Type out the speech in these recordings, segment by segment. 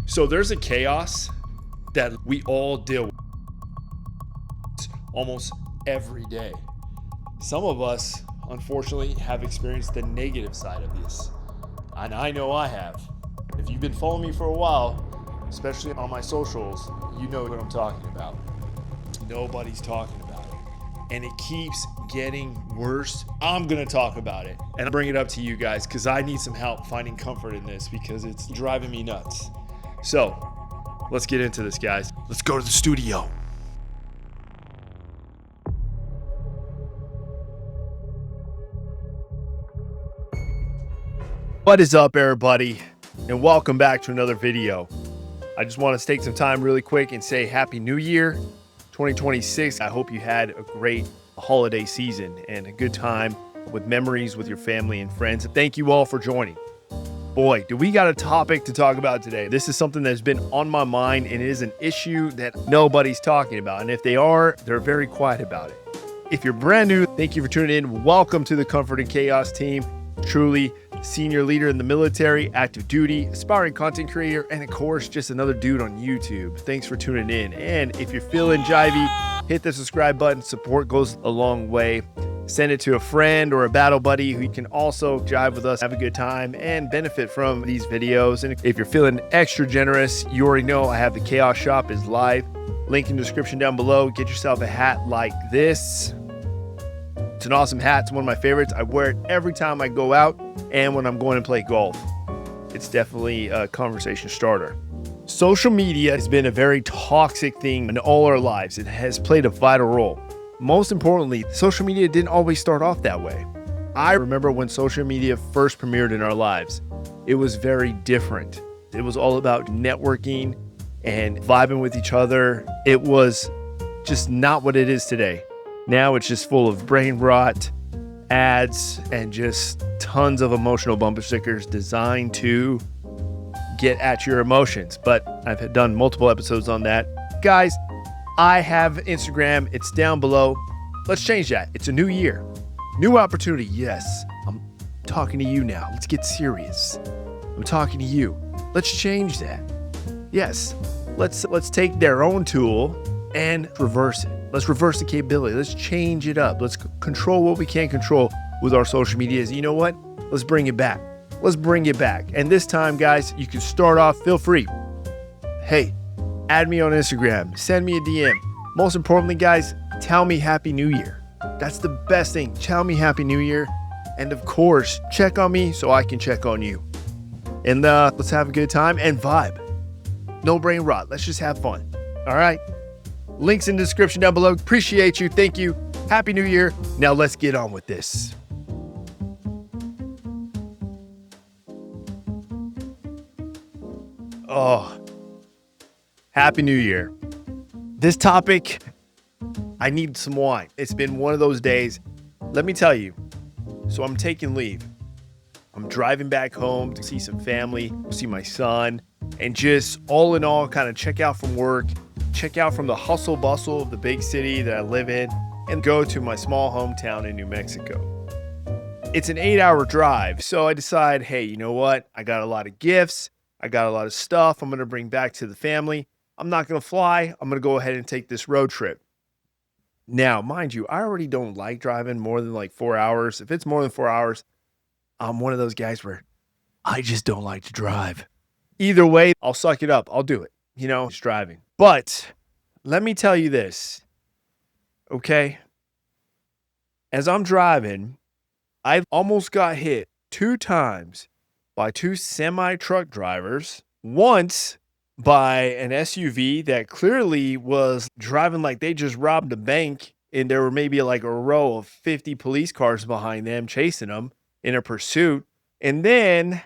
So there's a chaos that we all deal with almost every day. Some of us, unfortunately, have experienced the negative side of this. And I know I have. If you've been following me for a while, especially on my socials, you know what I'm talking about. Nobody's talking about it. And it keeps getting worse. I'm going to talk about it and bring it up to you guys because I need some help finding comfort in this because it's driving me nuts. So, let's get into this, guys. Let's go to the studio. What is up, everybody? And welcome back to another video. I just want to take some time really quick and say Happy New Year 2026. I hope you had a great holiday season and a good time with memories with your family and friends. And thank you all for joining. Boy, do we got a topic to talk about today. This is something that's been on my mind, and it is an issue that nobody's talking about. And if they are, they're very quiet about it. If you're brand new, thank you for tuning in. Welcome to the Comfort and Chaos team. Truly senior leader in the military, active duty, aspiring content creator, and of course, just another dude on YouTube. Thanks for tuning in. And if you're feeling jivey, hit the subscribe button. Support goes a long way. Send it to a friend or a battle buddy who can also jive with us, have a good time, and benefit from these videos. And if you're feeling extra generous, you already know I have the Chaos Shop is live. Link in the description down below. Get yourself a hat like this. It's an awesome hat. It's one of my favorites. I wear it every time I go out and when I'm going to play golf. It's definitely a conversation starter. Social media has been a very toxic thing in all our lives. It has played a vital role. Most importantly, social media didn't always start off that way. I remember when social media first premiered in our lives. It was very different. It was all about networking and vibing with each other. It was just not what it is today. Now it's just full of brain rot, ads, and just tons of emotional bumper stickers designed to get at your emotions. But I've done multiple episodes on that. Guys, I have Instagram. It's down below. Let's change that. It's a new year. New opportunity. Yes, I'm talking to you now. Let's get serious. I'm talking to you. Let's change that. Yes, let's take their own tool and reverse it. Let's reverse the capability. Let's change it up. Let's control what we can't control with our social medias. You know what? Let's bring it back. Let's bring it back. And this time, guys, you can start off. Feel free. Hey, add me on Instagram. Send me a DM. Most importantly, guys, tell me Happy New Year. That's the best thing. Tell me Happy New Year. And of course, check on me so I can check on you. And let's have a good time and vibe. No brain rot. Let's just have fun. All right? Links in the description down below. Appreciate you. Thank you. Happy New Year. Now let's get on with this. Oh, Happy New Year. This topic, I need some wine. It's been one of those days. Let me tell you. So I'm taking leave. I'm driving back home to see some family, see my son, and just all in all kind of check out from work. Check out from the hustle bustle of the big city that I live in and go to my small hometown in New Mexico. It's an 8-hour drive, so I decide, hey, you know what? I got a lot of gifts. I got a lot of stuff I'm going to bring back to the family. I'm not going to fly. I'm going to go ahead and take this road trip. Now, mind you, I already don't like driving more than like 4 hours. If it's more than 4 hours, I'm one of those guys where I just don't like to drive. Either way, I'll suck it up. I'll do it. You know, just driving. But let me tell you this, okay? As I'm driving, I almost got hit 2 times by 2 semi-truck drivers. Once by an SUV that clearly was driving like they just robbed a bank, and there were maybe like a row of 50 police cars behind them chasing them in a pursuit. And then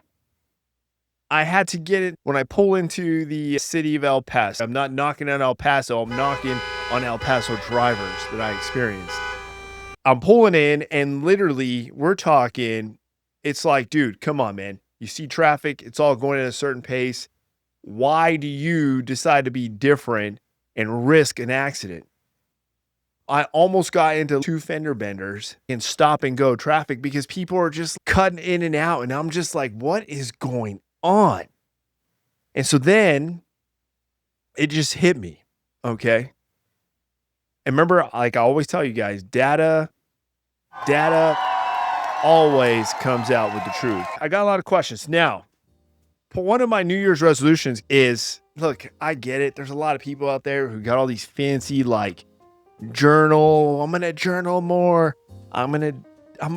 I had to get it when I pull into the city of El Paso. I'm not knocking on El Paso. I'm knocking on El Paso drivers that I experienced. I'm pulling in and literally we're talking. It's like, dude, come on, man. You see traffic. It's all going at a certain pace. Why do you decide to be different and risk an accident? I almost got into 2 fender benders in stop and go traffic because people are just cutting in and out. And I'm just like, what is going on? And so then it just hit me. Okay. And remember, like I always tell you guys, data always comes out with the truth. I got a lot of questions. Now, one of my New Year's resolutions is, look, I get it. There's a lot of people out there who got all these fancy like journal. I'm going to journal more. I'm going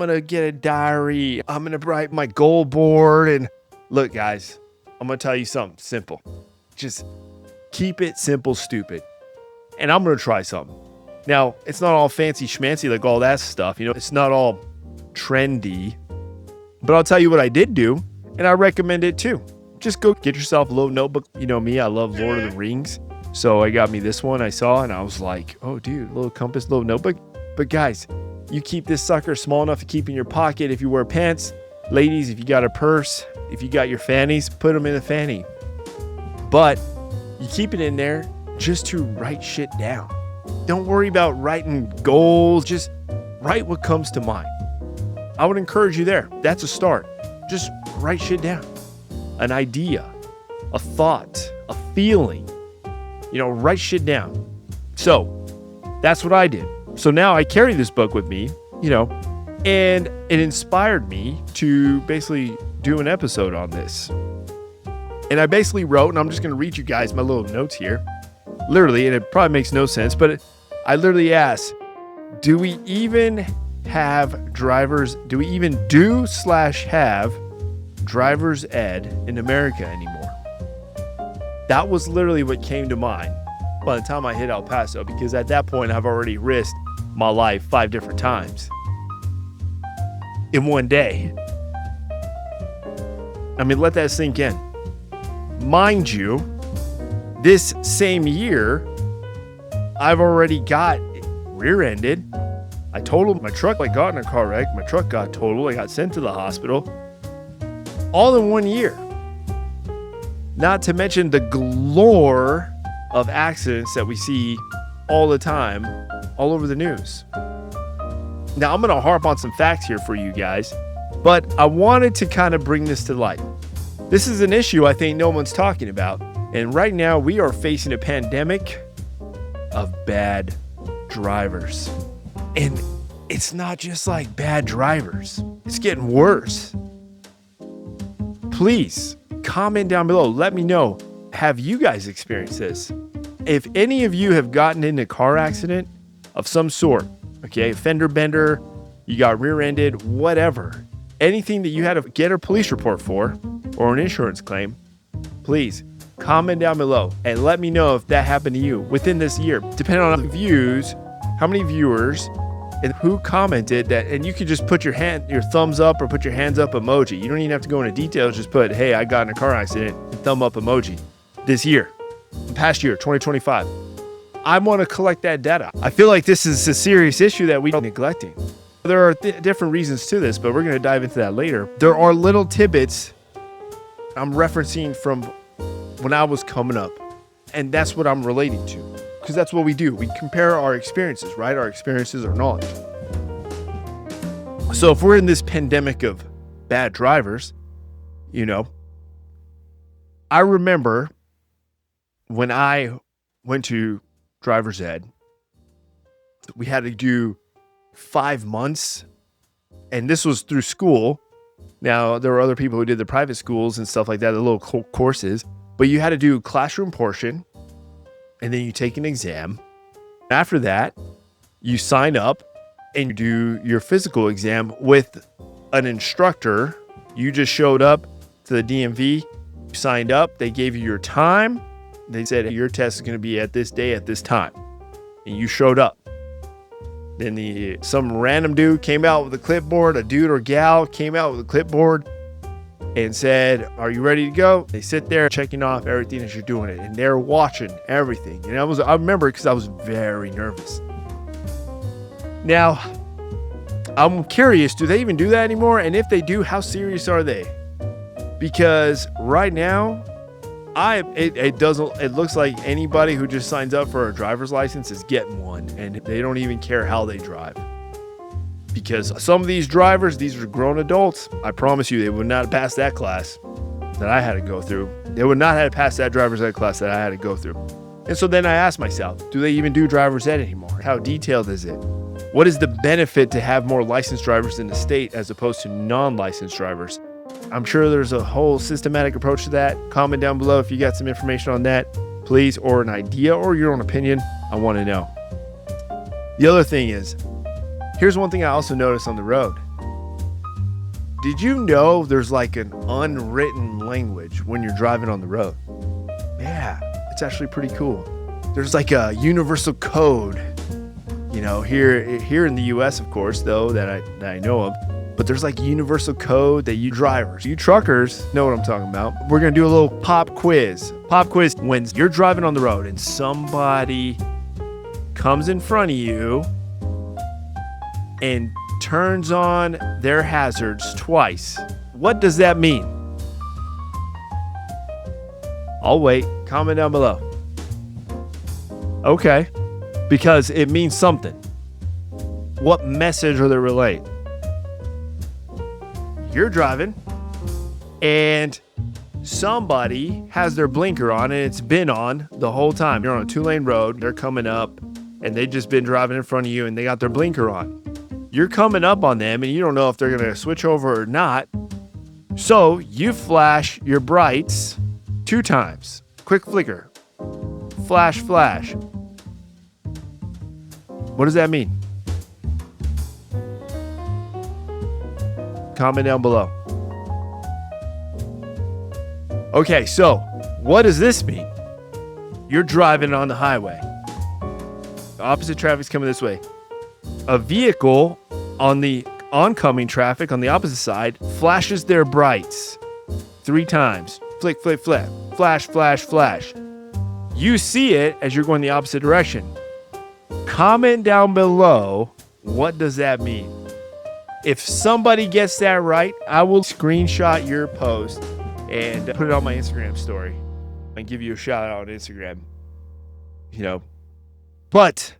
to get a diary. I'm going to write my goal board. And look, guys, I'm going to tell you something simple. Just keep it simple, stupid. And I'm going to try something. Now, it's not all fancy schmancy like all that stuff. You know, it's not all trendy. But I'll tell you what I did do, and I recommend it too. Just go get yourself a little notebook. You know me, I love Lord of the Rings. So I got me this one I saw, and I was like, oh, dude, little compass, little notebook. But guys, you keep this sucker small enough to keep in your pocket if you wear pants. Ladies, if you got a purse, if you got your fannies, put them in a fanny. But you keep it in there just to write shit down. Don't worry about writing goals. Just write what comes to mind. I would encourage you there. That's a start. Just write shit down. An idea, a thought, a feeling. You know, write shit down. So that's what I did. So now I carry this book with me, you know, and it inspired me to basically do an episode on this. And I basically wrote, and I'm just going to read you guys my little notes here. Literally, and it probably makes no sense, but I literally asked, do we even have drivers? Do we even have driver's ed in America anymore? That was literally what came to mind by the time I hit El Paso, because at that point I've already risked my life 5 different times in one day. I mean, let that sink in. Mind you, this same year, I've already got rear-ended. I totaled my truck. I got in a car wreck. My truck got totaled. I got sent to the hospital. All in 1 year. Not to mention the galore of accidents that we see all the time, all over the news. Now, I'm going to harp on some facts here for you guys, but I wanted to kind of bring this to light. This is an issue I think no one's talking about. And right now, we are facing a pandemic of bad drivers. And it's not just like bad drivers. It's getting worse. Please comment down below. Let me know. Have you guys experienced this? If any of you have gotten in a car accident of some sort, okay, fender bender, you got rear-ended, whatever, anything that you had to get a police report for or an insurance claim, please comment down below and let me know if that happened to you within this year. Depending on the views, how many viewers, and who commented that. And you can just put your thumbs up or put your hands up emoji. You don't even have to go into details. Just put, hey, I got in a car accident, thumb up emoji. This year, past year, 2025. I want to collect that data. I feel like this is a serious issue that we are neglecting. There are different reasons to this, but we're going to dive into that later. There are little tidbits I'm referencing from when I was coming up, and that's what I'm relating to, because that's what we do. We compare our experiences, right? Our experiences are knowledge. So if we're in this pandemic of bad drivers, you know, I remember when I went to driver's ed, we had to do 5 months, and this was through school. Now, there were other people who did the private schools and stuff like that, the little courses, but you had to do classroom portion, and then you take an exam. After that, you sign up and you do your physical exam with an instructor. You just showed up to the DMV, you signed up, they gave you your time. They said, your test is going to be at this day at this time. And you showed up. Then some random dude came out with a clipboard, a dude or gal came out with a clipboard and said, are you ready to go? They sit there checking off everything as you're doing it. And they're watching everything. And I remember because I was very nervous. Now, I'm curious, do they even do that anymore? And if they do, how serious are they? Because right now, it looks like anybody who just signs up for a driver's license is getting one, and they don't even care how they drive. Because some of these drivers, these are grown adults. I promise you, they would not pass that class that I had to go through. They would not have passed that driver's ed class that I had to go through. And so then I asked myself, do they even do driver's ed anymore? How detailed is it? What is the benefit to have more licensed drivers in the state as opposed to non-licensed drivers? I'm sure there's a whole systematic approach to that. Comment down below if you got some information on that, please, or an idea or your own opinion. I want to know. The other thing is, here's one thing I also noticed on the road. Did you know there's like an unwritten language when you're driving on the road? Yeah, it's actually pretty cool. There's like a universal code, you know, here in the US, of course, though, that I know of. But there's like universal code that you drivers, you truckers know what I'm talking about. We're going to do a little pop quiz. Pop quiz when you're driving on the road and somebody comes in front of you and turns on their hazards twice. What does that mean? I'll wait. Comment down below. Okay. Because it means something. What message are they relaying? You're driving and somebody has their blinker on and it's been on the whole time. You're on a 2-lane road. They're coming up and they've just been driving in front of you and they got their blinker on. You're coming up on them and you don't know if they're going to switch over or not. So you flash your brights 2 times. Quick flicker. Flash, flash. What does that mean? Comment down below. Okay, so what does this mean? You're driving on the highway. The opposite traffic's coming this way. A vehicle on the oncoming traffic on the opposite side flashes their brights 3 times. Flick, flick, flick. Flash, flash, flash. You see it as you're going the opposite direction. Comment down below, what does that mean? If somebody gets that right, I will screenshot your post and put it on my Instagram story and give you a shout out on Instagram. You know, but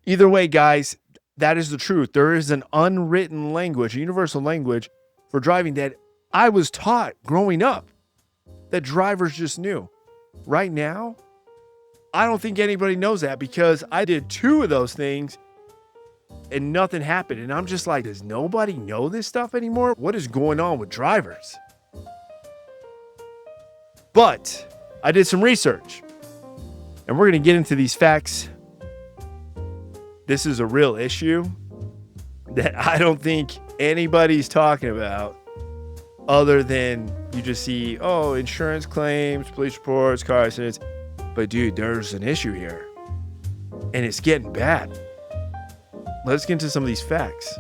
either way, guys, that is the truth. There is an unwritten language, a universal language for driving that I was taught growing up that drivers just knew. Right now, I don't think anybody knows that because I did 2 of those things and nothing happened. And I'm just like, does nobody know this stuff anymore? What is going on with drivers? But I did some research and we're going to get into these facts. This is a real issue that I don't think anybody's talking about other than you just see, oh, insurance claims, police reports, car accidents. But dude, there's an issue here and it's getting bad. Let's get into some of these facts.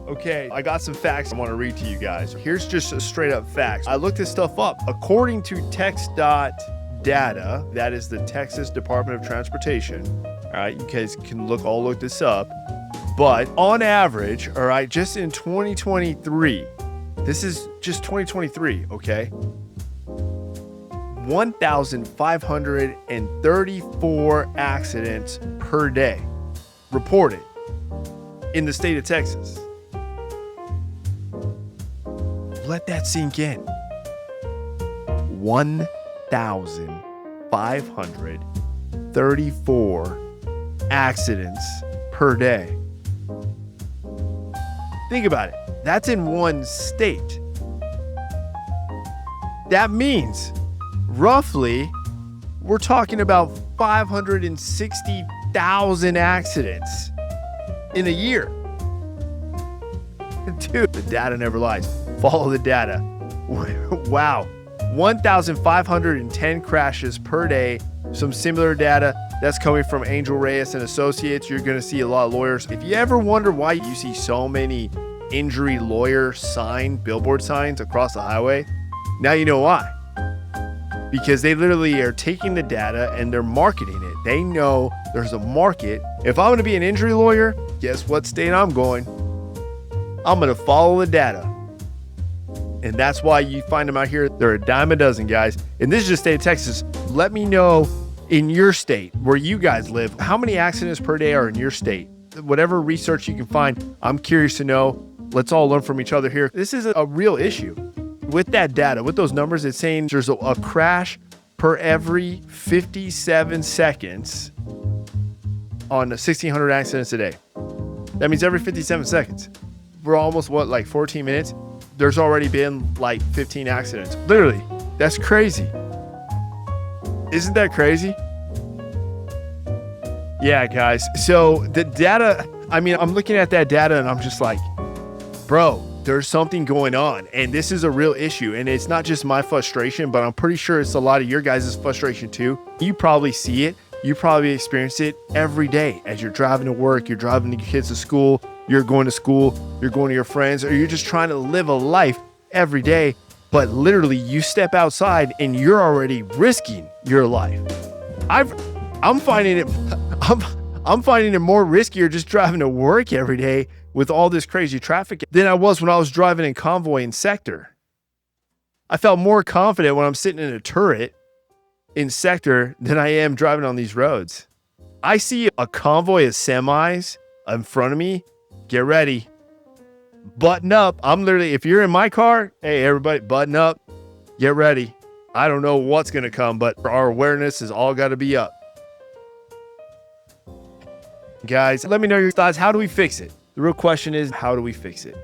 Okay, I got some facts I want to read to you guys. Here's just a straight up facts. I looked this stuff up. According to text.data, that is the Texas Department of Transportation. All right, you guys can look this up. But on average, all right, just in 2023, this is just 2023, okay? 1,534 accidents per day reported in the state of Texas. Let that sink in. 1,534 accidents per day. Think about it. That's in one state. That means roughly we're talking about 560,000 accidents in a year. Dude, the data never lies. Follow the data. Wow. 1,510 crashes per day. Some similar data that's coming from Angel Reyes and Associates. You're going to see a lot of lawyers. If you ever wonder why you see so many injury lawyer billboard signs across the highway, now you know why. Because they literally are taking the data and they're marketing it. They know there's a market. If I'm going to be an injury lawyer, guess what state I'm going? I'm going to follow the data. And that's why you find them out here. They're a dime a dozen, guys. And this is just state of Texas. Let me know in your state, where you guys live, how many accidents per day are in your state? Whatever research you can find, I'm curious to know. Let's all learn from each other here. This is a real issue. With that data, with those numbers, it's saying there's a crash per every 57 seconds on 1,600 accidents a day. That means every 57 seconds. We're almost, like 14 minutes? There's already been like 15 accidents. Literally, that's crazy. Isn't that crazy? Yeah, guys. So the data, I'm looking at that data and I'm just like, bro, there's something going on. And this is a real issue. And it's not just my frustration, but I'm pretty sure it's a lot of your guys' frustration too. You probably see it. You probably experience it every day as you're driving to work, you're driving your kids to school, you're going to school, you're going to your friends, or you're just trying to live a life every day. But literally you step outside and you're already risking your life. I'm finding it more riskier just driving to work every day with all this crazy traffic than I was when I was driving in convoy in sector. I felt more confident when I'm sitting in a turret in sector than I am driving on these roads. I see a convoy of semis in front of me. Get ready. Button up. I'm literally, if you're in my car, hey, everybody, button up. Get ready. I don't know what's going to come, but our awareness has all got to be up. Guys, let me know your thoughts. How do we fix it? The real question is, how do we fix it?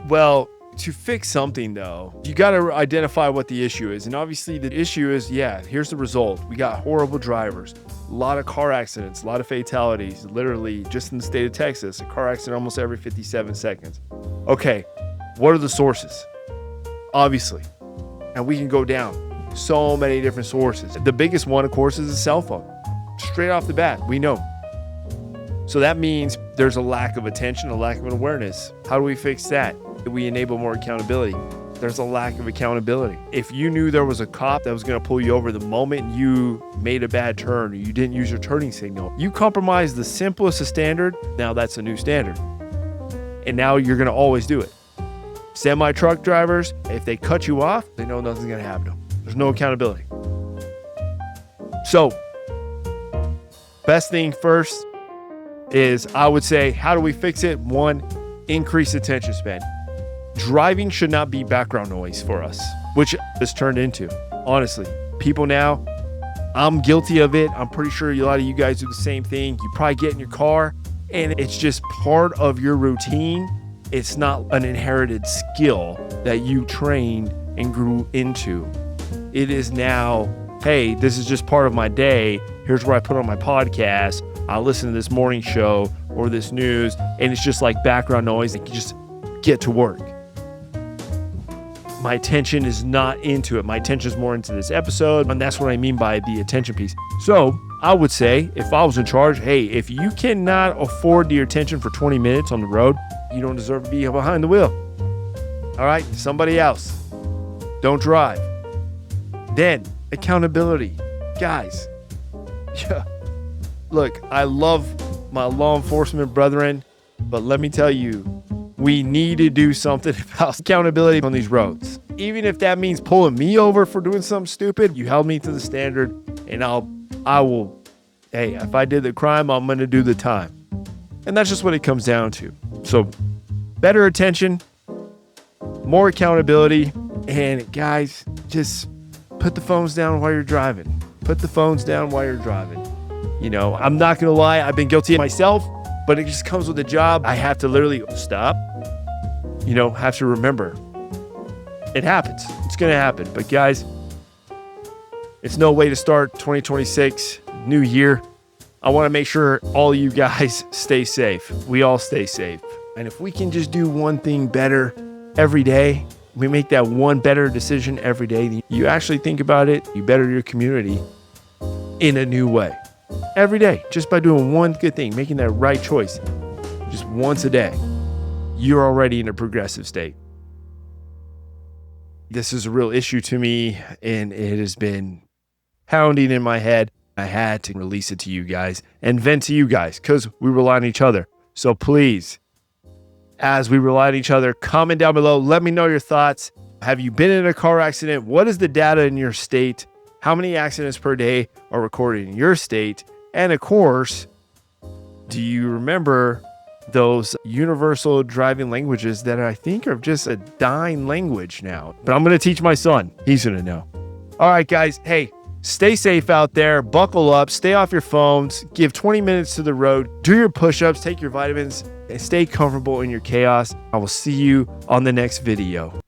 Well, to fix something though, you got to identify what the issue is. And obviously the issue is, here's the result. We got horrible drivers, a lot of car accidents, a lot of fatalities, literally just in the state of Texas, a car accident almost every 57 seconds. Okay, what are the sources? Obviously, and we can go down so many different sources. The biggest one, of course, is a cell phone. Straight off the bat, we know. So that means there's a lack of attention, a lack of awareness. How do we fix that? We enable more accountability. There's a lack of accountability. If you knew there was a cop that was going to pull you over the moment you made a bad turn or you didn't use your turning signal, you compromised the simplest of standard. Now that's a new standard. And now you're going to always do it. Semi-truck drivers, if they cut you off, they know nothing's going to happen to them. There's no accountability. So, best thing first is, I would say, how do we fix it? One, increase attention span. Driving should not be background noise for us, which it's turned into. Honestly, people now, I'm guilty of it. I'm pretty sure a lot of you guys do the same thing. You probably get in your car and it's just part of your routine. It's not an inherited skill that you trained and grew into. It is now, hey, this is just part of my day. Here's where I put on my podcast. I'll listen to this morning show or this news, and it's just like background noise and you just get to work. My attention is not into it. My attention is more into this episode, and that's what I mean by the attention piece. So I would say, if I was in charge, hey, if you cannot afford your attention for 20 minutes on the road, you don't deserve to be behind the wheel. All right, somebody else. Don't drive. Then, accountability. Guys, look, I love my law enforcement brethren, but let me tell you, we need to do something about accountability on these roads. Even if that means pulling me over for doing something stupid, you held me to the standard, and I will, hey, if I did the crime, I'm going to do the time. And that's just what it comes down to. So, better attention, more accountability, and guys, just put the phones down while you're driving. Put the phones down while you're driving. You know, I'm not going to lie, I've been guilty of myself, but it just comes with the job. I have to literally stop, have to remember. It happens. It's going to happen. But guys, it's no way to start 2026, new year. I want to make sure all you guys stay safe. We all stay safe. And if we can just do one thing better every day, we make that one better decision every day, you actually think about it, you better your community in a new way. Every day, just by doing one good thing, making that right choice, just once a day, you're already in a progressive state. This is a real issue to me, and it has been pounding in my head. I had to release it to you guys and vent to you guys because we rely on each other. So please, as we rely on each other, comment down below. Let me know your thoughts. Have you been in a car accident? What is the data in your state? How many accidents per day are recorded in your state? And of course, do you remember those universal driving languages that I think are just a dying language now. But I'm going to teach my son. He's going to know. All right, guys. Hey, stay safe out there. Buckle up. Stay off your phones. Give 20 minutes to the road. Do your push-ups. Take your vitamins. And stay comfortable in your chaos. I will see you on the next video.